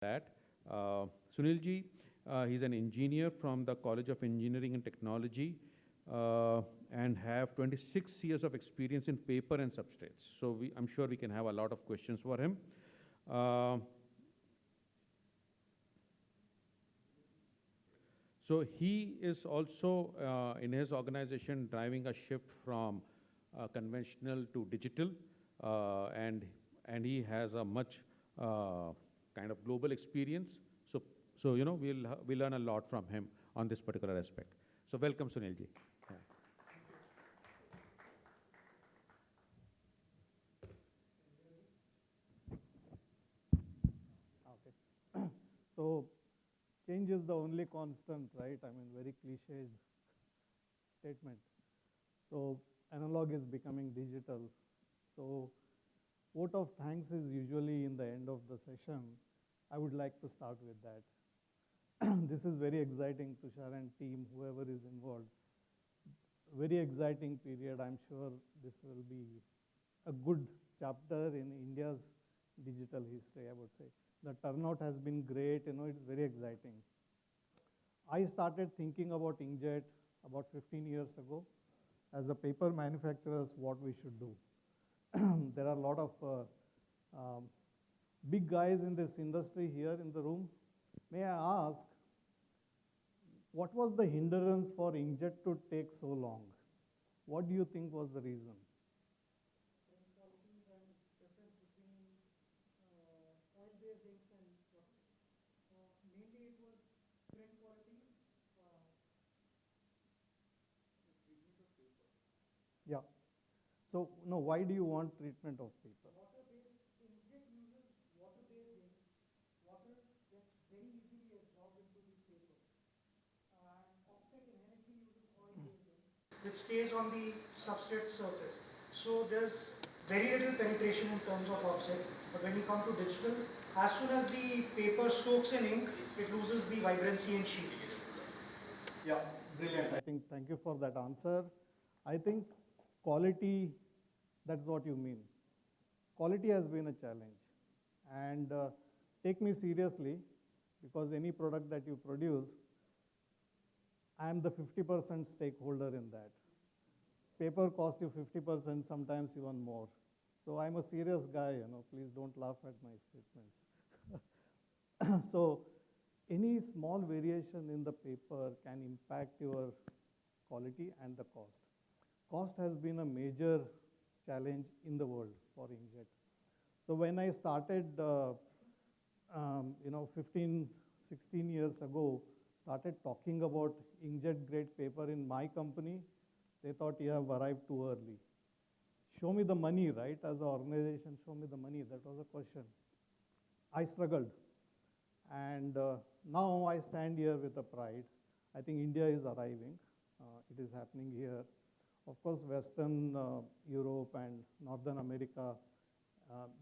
that. Sunil ji, he's an engineer from the College of Engineering and Technology and have 26 years of experience in paper and substrates. So I'm sure we can have a lot of questions for him. Uh, so he is also in his organization driving a shift from conventional to digital, and he has a much kind of global experience. So we'll learn a lot from him on this particular aspect. So welcome, Sunil ji. Yeah. Okay. So change is the only constant, right? I mean, very cliched statement. So analog is becoming digital. So vote of thanks is usually in the end of the session. I would like to start with that. This is very exciting, Tushar and team, whoever is involved. Very exciting period. I'm sure this will be a good chapter in India's digital history, I would say. The turnout has been great, it's very exciting. I started thinking about inkjet about 15 years ago. As a paper manufacturers, what we should do. There are a lot of big guys in this industry here in the room. May I ask, what was the hindrance for inkjet to take so long? What do you think was the reason? Yeah. So, no, why do you want treatment of paper? Water-based inkjet uses water-based ink. Water gets very easily absorbed into the paper. And offset inherently uses oil-based ink, which stays on the substrate surface. So there's very little penetration in terms of offset. But when you come to digital, as soon as the paper soaks in ink, it loses the vibrancy and sheen. Yeah, brilliant. I think, thank you for that answer. I think quality, that's what you mean. Quality has been a challenge. And take me seriously, because any product that you produce, I am the 50% stakeholder in that. Paper costs you 50%, sometimes even more. So I'm a serious guy, please don't laugh at my statements. So any small variation in the paper can impact your quality and the cost. Cost has been a major challenge in the world for inkjet. So when I started, 15, 16 years ago, started talking about inkjet grade paper in my company, they thought you have arrived too early. Show me the money, right? As an organization, show me the money. That was a question. I struggled. And now I stand here with a pride. I think India is arriving. It is happening here. Of course, Western Europe and Northern America,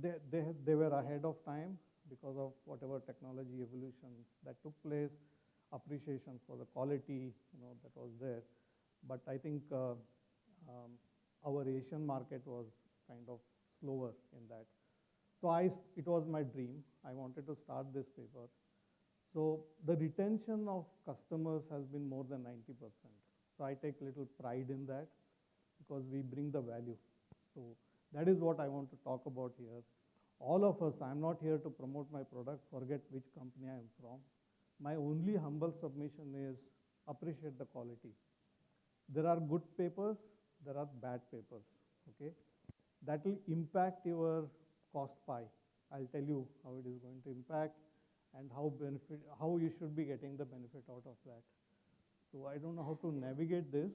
they were ahead of time because of whatever technology evolution that took place, appreciation for the quality, that was there. But I think our Asian market was kind of slower in that. So it was my dream. I wanted to start this paper. So the retention of customers has been more than 90%. So I take little pride in that because we bring the value. So that is what I want to talk about here. All of us, I'm not here to promote my product, forget which company I am from. My only humble submission is appreciate the quality. There are good papers, there are bad papers, okay? That will impact your cost pie. I'll tell you how it is going to impact and how you should be getting the benefit out of that. So I don't know how to navigate this.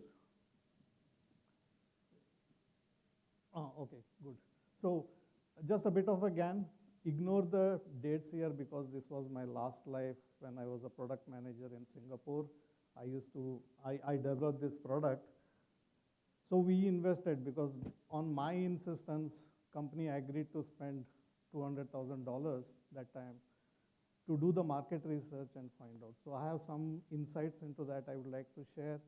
Okay, good. So just a bit of a GAN. Ignore the dates here because this was my last life when I was a product manager in Singapore. I developed this product. So we invested because on my insistence, company agreed to spend $200,000 that time to do the market research and find out. So I have some insights into that I would like to share,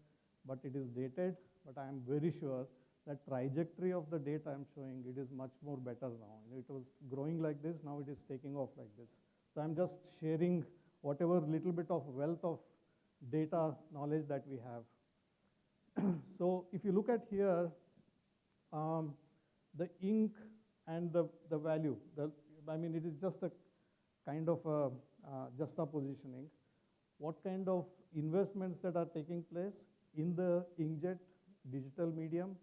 but it is dated, but I am very sure that trajectory of the data I'm showing, it is much more better now. It was growing like this, now it is taking off like this. So I'm just sharing whatever little bit of wealth of data knowledge that we have. So if you look at here, the ink and the value, I mean, it is just a kind of a juxtapositioning. What kind of investments that are taking place in the inkjet digital medium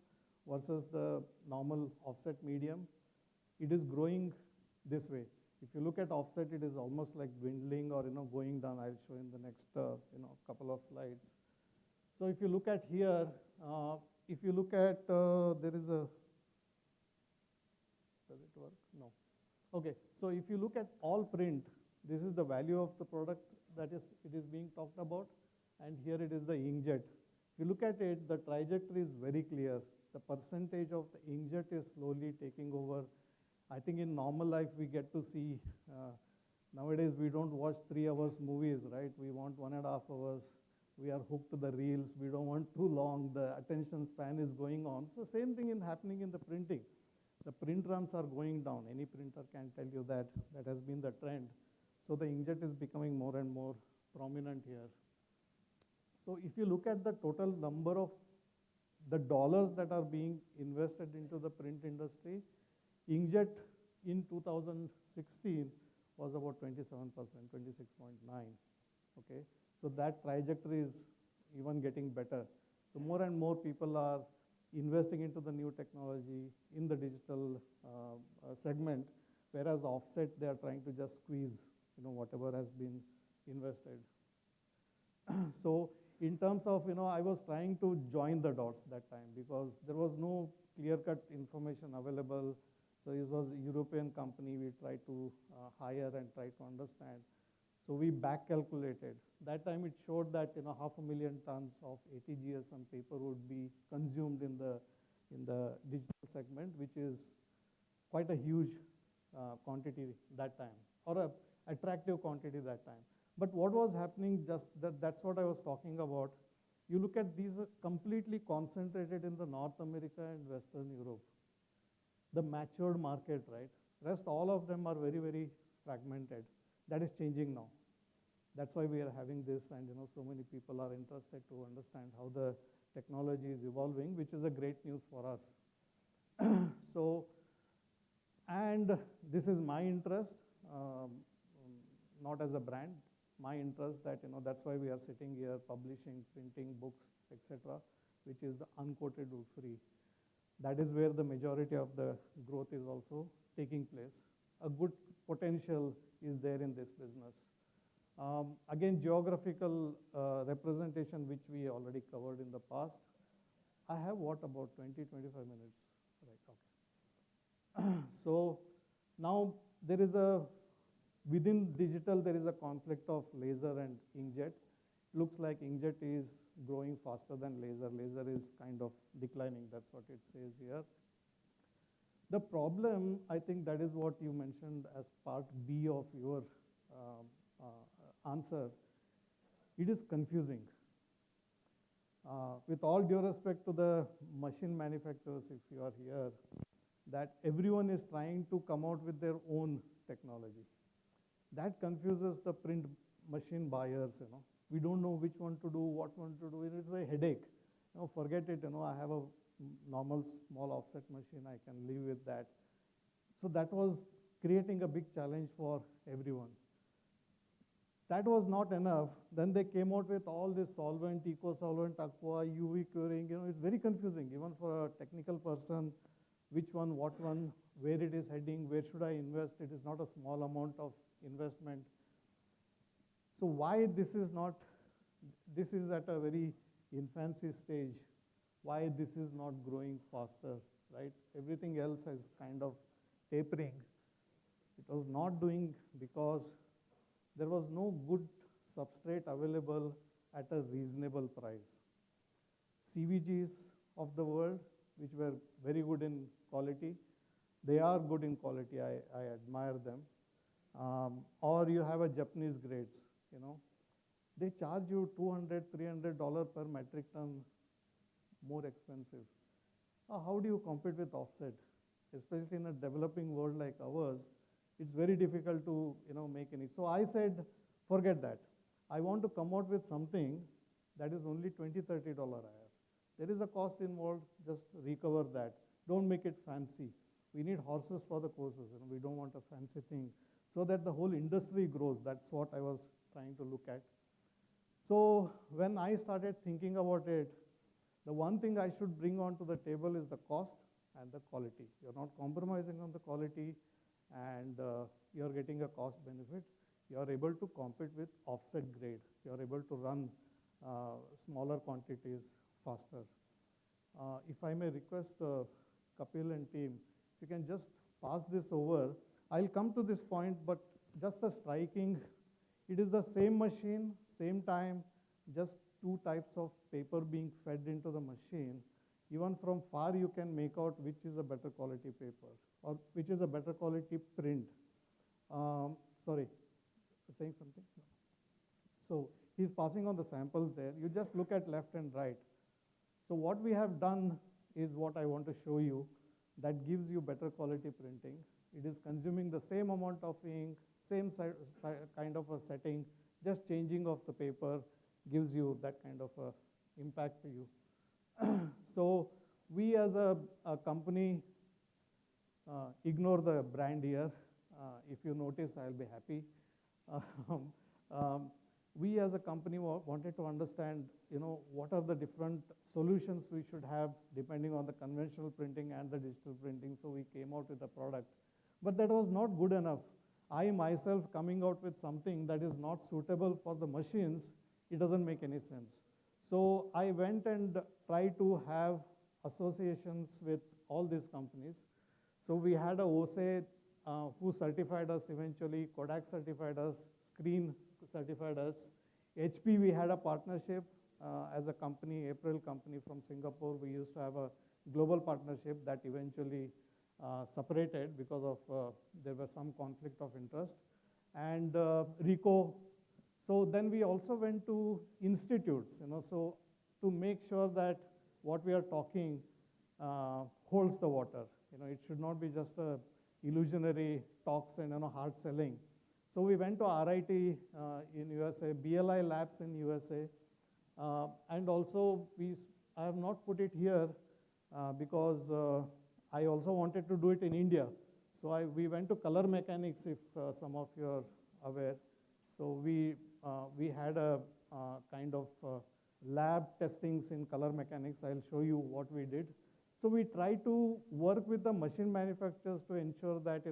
versus the normal offset medium, it is growing this way. If you look at offset, it is almost like dwindling or going down. I'll show in the next couple of slides. So if you look at here, if you look at there is a, does it work? No. Okay. So if you look at all print, this is the value of the product that it is being talked about, and here it is the inkjet. If you look at it, the trajectory is very clear. The percentage of the inkjet is slowly taking over. I think in normal life we get to see, nowadays we don't watch 3 hours movies, right? We want 1.5 hours. We are hooked to the reels. We don't want too long. The attention span is going on. So same thing is happening in the printing. The print runs are going down. Any printer can tell you that. That has been the trend. So the inkjet is becoming more and more prominent here. So if you look at the total number of the dollars that are being invested into the print industry, inkjet in 2016 was about 27%, 26.9. Okay, so that trajectory is even getting better. So more and more people are investing into the new technology in the digital segment, whereas offset they are trying to just squeeze whatever has been invested. So in terms of I was trying to join the dots that time because there was no clear-cut information available. So it was a European company we tried to hire and try to understand. So we back calculated. That time it showed that 500,000 tons of ATGSM paper would be consumed in the digital segment, which is quite a huge quantity that time, or a attractive quantity that time. But what was happening, that's what I was talking about. You look at these are completely concentrated in the North America and Western Europe. The matured market, right? Rest all of them are very, very fragmented. That is changing now. That's why we are having this, and so many people are interested to understand how the technology is evolving, which is a great news for us. So, and this is my interest, not as a brand, my interest that, that's why we are sitting here publishing, printing books, etc., which is the uncoated wood-free. That is where the majority of the growth is also taking place. A good potential is there in this business. Again, geographical representation, which we already covered in the past. I have what, about 20, 25 minutes? Right, okay. So now there is within digital, there is a conflict of laser and inkjet. Looks like inkjet is growing faster than laser. Laser is kind of declining. That's what it says here. The problem, I think that is what you mentioned as part B of your answer. It is confusing. With all due respect to the machine manufacturers, if you are here, that everyone is trying to come out with their own technology. That confuses the print machine buyers, We don't know which one to do, what one to do. It's a headache. Forget it, I have a normal small offset machine. I can live with that. So that was creating a big challenge for everyone. That was not enough. Then they came out with all this solvent, eco-solvent, aqua, UV curing. It's very confusing, even for a technical person, which one, what one, where it is heading, where should I invest. It is not a small amount of investment. So why this is at a very infancy stage, why this is not growing faster, right? Everything else is kind of tapering. It was not doing because there was no good substrate available at a reasonable price. CVGs of the world, which were very good in quality, they are good in quality, I admire them. Or you have a Japanese grades, they charge you $200, $300 per metric ton more expensive. How do you compete with offset? Especially in a developing world like ours, it's very difficult to make any. So I said, forget that. I want to come out with something that is only $20, $30 higher. There is a cost involved, just recover that. Don't make it fancy. We need horses for the courses, we don't want a fancy thing. So that the whole industry grows, that's what I was trying to look at. So when I started thinking about it, the one thing I should bring onto the table is the cost and the quality. You're not compromising on the quality, and you're getting a cost benefit. You're able to compete with offset grade. You're able to run smaller quantities faster. If I may request Kapil and team, if you can just pass this over. I'll come to this point, but just a striking, it is the same machine, same time, just two types of paper being fed into the machine. Even from far you can make out which is a better quality paper or which is a better quality print. Sorry, saying something? No. So he's passing on the samples there. You just look at left and right. So what we have done is what I want to show you that gives you better quality printing. It is consuming the same amount of ink, same kind of a setting, just changing of the paper gives you that kind of a impact to you. So we as a company, ignore the brand here. If you notice, I'll be happy. We as a company wanted to understand, what are the different solutions we should have depending on the conventional printing and the digital printing. So we came out with a product. But that was not good enough. I myself coming out with something that is not suitable for the machines, it doesn't make any sense. So I went and tried to have associations with all these companies. So we had a OSE who certified us eventually, Kodak certified us, Screen certified us. HP, we had a partnership as a company, April company from Singapore. We used to have a global partnership that eventually separated because of there was some conflict of interest. And RICO. So then we also went to institutes, so to make sure that what we are talking holds the water. It should not be just a illusionary talks and hard selling. So we went to RIT in USA, BLI labs in USA, and also I have not put it here because I also wanted to do it in India. So we went to color mechanics, if some of you are aware. So we had a kind of lab testings in color mechanics. I'll show you what we did. So we try to work with the machine manufacturers to ensure that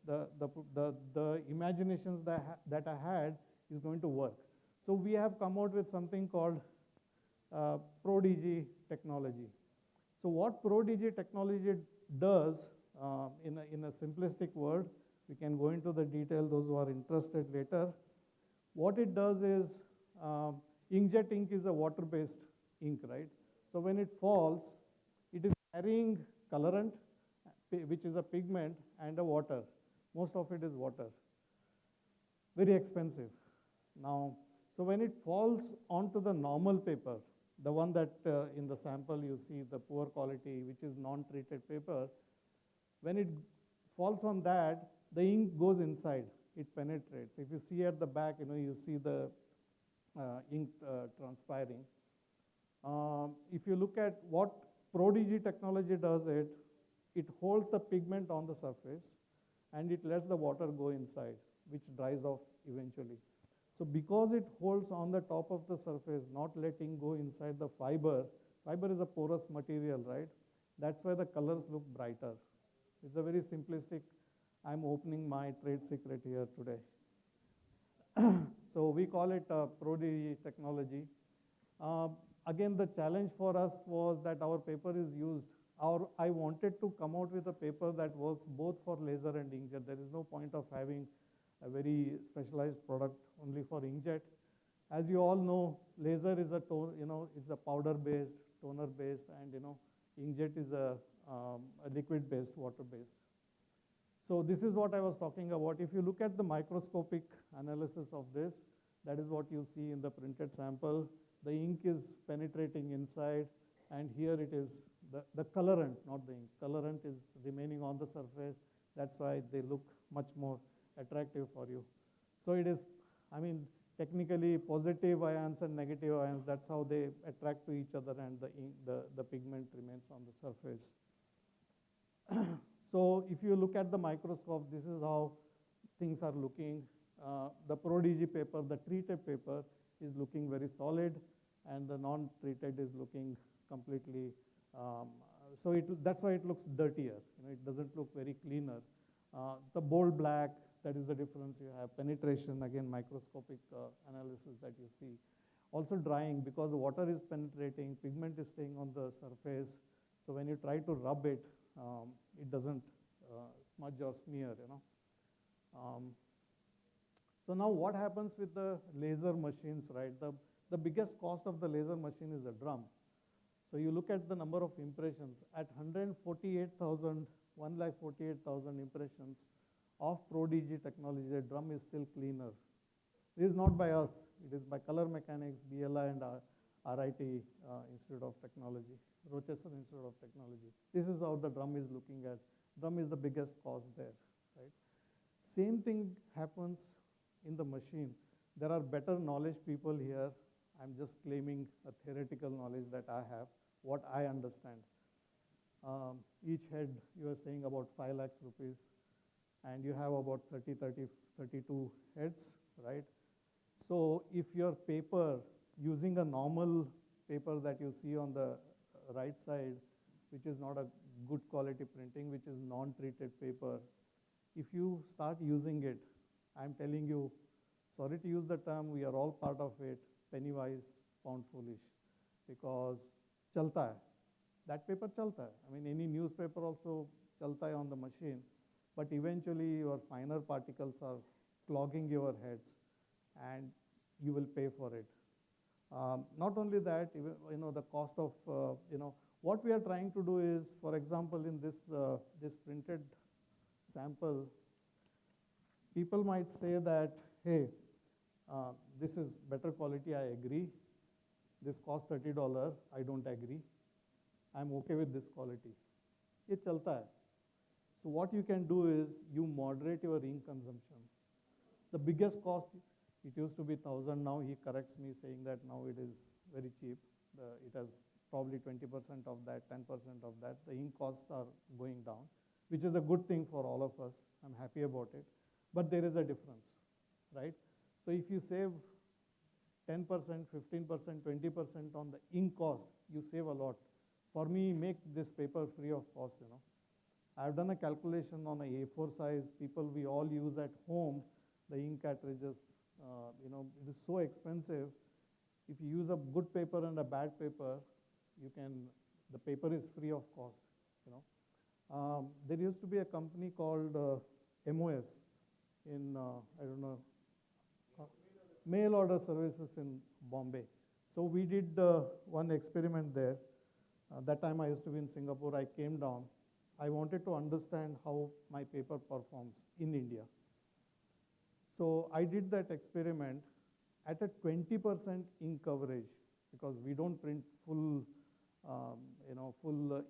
the imaginations that I had is going to work. So we have come out with something called ProDigi technology. So what ProDigi technology does, in a simplistic word, we can go into the detail, those who are interested later. What it does is, inkjet ink is a water-based ink, right? So when it falls, it is carrying colorant, which is a pigment, and a water. Most of it is water. Very expensive. Now, so when it falls onto the normal paper, the one that in the sample you see the poor quality, which is non-treated paper, when it falls on that, the ink goes inside, it penetrates. If you see at the back, you see the ink transpiring. If you look at what ProDigi technology does, it holds the pigment on the surface and it lets the water go inside, which dries off eventually. So because it holds on the top of the surface, not letting go inside the fiber is a porous material, right? That's why the colors look brighter. It's a very simplistic, I'm opening my trade secret here today. So we call it ProDigi technology. Again, the challenge for us was that our paper is used, I wanted to come out with a paper that works both for laser and inkjet. There is no point of having a very specialized product only for inkjet. As you all know, laser is it's a powder-based, toner-based, and inkjet is a liquid-based, water-based. So this is what I was talking about. If you look at the microscopic analysis of this, that is what you see in the printed sample. The ink is penetrating inside, and here it is, the colorant, not the ink. Colorant is remaining on the surface. That's why they look much more attractive for you. So it is, I mean, technically positive ions and negative ions, that's how they attract to each other, and the pigment remains on the surface. So if you look at the microscope, this is how things are looking. The Prodigy paper, the treated paper, is looking very solid, and the non-treated is looking completely, that's why it looks dirtier. It doesn't look very cleaner. The bold black, that is the difference. You have penetration, again, microscopic analysis that you see. Also drying, because water is penetrating, pigment is staying on the surface. So when you try to rub it, it doesn't smudge or smear, So now what happens with the laser machines, right? The biggest cost of the laser machine is the drum. So you look at the number of impressions. At 1,48,000 impressions of Prodigy technology, the drum is still cleaner. This is not by us. It is by Color Mechanics, BLI, and RIT Institute of Technology, Rochester Institute of Technology. This is how the drum is looking at. Drum is the biggest cost there, right? Same thing happens in the machine. There are better knowledge people here. I'm just claiming a theoretical knowledge that I have, what I understand. Each head, you are saying about 5 lakhs rupees, and you have about 32 heads, right? So if your paper, using a normal paper that you see on the right side, which is not a good quality printing, which is non-treated paper, if you start using it, I'm telling you, sorry to use the term, we are all part of it, penny-wise, pound foolish, because chalta hai. That paper chalta hai. I mean, any newspaper also chalta hai on the machine, but eventually your finer particles are clogging your heads, and you will pay for it. Not only that, the cost of, what we are trying to do is, for example, in this printed sample, people might say that, hey, this is better quality, I agree. This costs $30, I don't agree. I'm okay with this quality. Ye chalta hai. So what you can do is you moderate your ink consumption. The biggest cost, it used to be 1,000. Now he corrects me saying that now it is very cheap. It has probably 20% of that, 10% of that. The ink costs are going down, which is a good thing for all of us. I'm happy about it. But there is a difference, right? So if you save 10%, 15%, 20% on the ink cost, you save a lot. For me, make this paper free of cost, I've done a calculation on a A4 size. People we all use at home, the ink cartridges, it is so expensive. If you use a good paper and a bad paper, the paper is free of cost, There used to be a company called MOS in, I don't know, mail order services in Bombay. So we did one experiment there. That time I used to be in Singapore. I came down. I wanted to understand how my paper performs in India. So I did that experiment at a 20% ink coverage, because we don't print full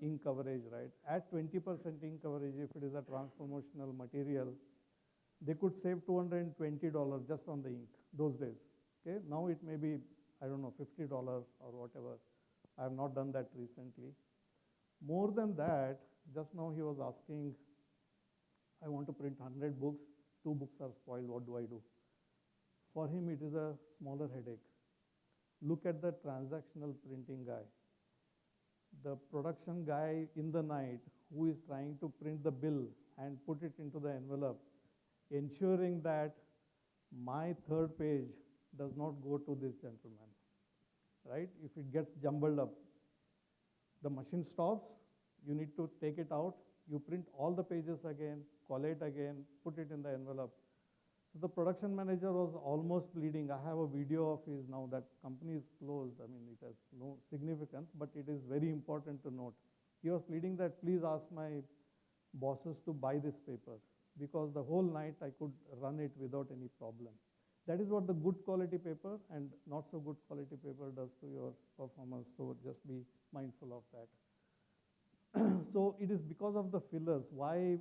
ink coverage, right? At 20% ink coverage, if it is a transformational material, they could save $220 just on the ink those days. Okay, now it may be, I don't know, $50 or whatever. I have not done that recently. More than that, just now he was asking, I want to print 100 books, 2 books are spoiled, what do I do? For him, it is a smaller headache. Look at the transactional printing guy. The production guy in the night who is trying to print the bill and put it into the envelope, ensuring that my third page does not go to this gentleman, right? If it gets jumbled up, the machine stops, you need to take it out, you print all the pages again, collate again, put it in the envelope. So the production manager was almost bleeding. I have a video of his now. That company is closed. I mean, it has no significance, but it is very important to note. He was pleading that please ask my bosses to buy this paper, because the whole night I could run it without any problem. That is what the good quality paper and not so good quality paper does to your performance, so just be mindful of that. So it is because of the fillers. Why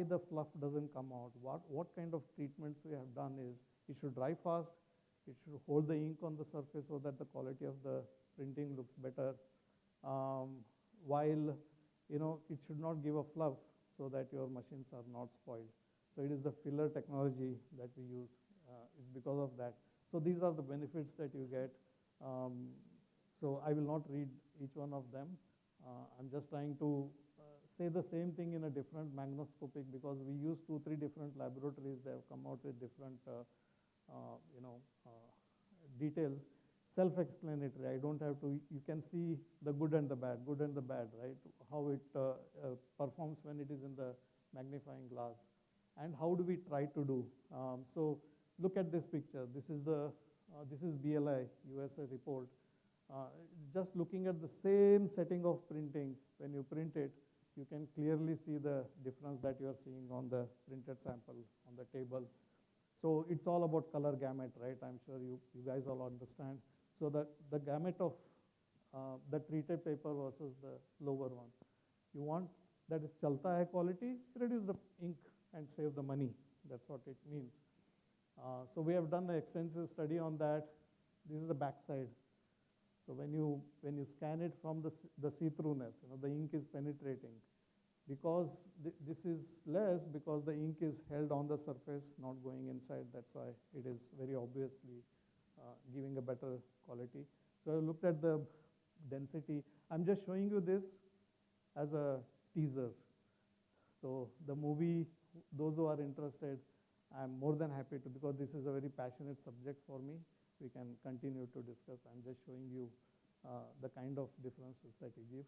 the fluff doesn't come out? What kind of treatments we have done is it should dry fast, it should hold the ink on the surface so that the quality of the printing looks better. While it should not give a fluff so that your machines are not spoiled. So it is the filler technology that we use. It's because of that. So these are the benefits that you get. So I will not read each one of them. I'm just trying to say the same thing in a different magnoscopic, because we use 2-3 different laboratories. They have come out with different details. Self-explanatory. I don't have to. You can see the good and the bad, right? How it performs when it is in the magnifying glass, and how do we try to do? So look at this picture. This is BLI USA report. Just looking at the same setting of printing, when you print it, you can clearly see the difference that you are seeing on the printed sample on the table. So it's all about color gamut, right? I'm sure you guys all understand. So the gamut of the treated paper versus the lower one. You want that is chalta hai quality, reduce the ink and save the money. That's what it means. So we have done an extensive study on that. This is the back side. So when you scan it from the see-throughness, the ink is penetrating. Because this is less, because the ink is held on the surface, not going inside. That's why it is very obviously giving a better quality. So I looked at the density. I'm just showing you this as a teaser. So the movie, those who are interested, I'm more than happy to, because this is a very passionate subject for me. We can continue to discuss. I'm just showing you the kind of differences that you give.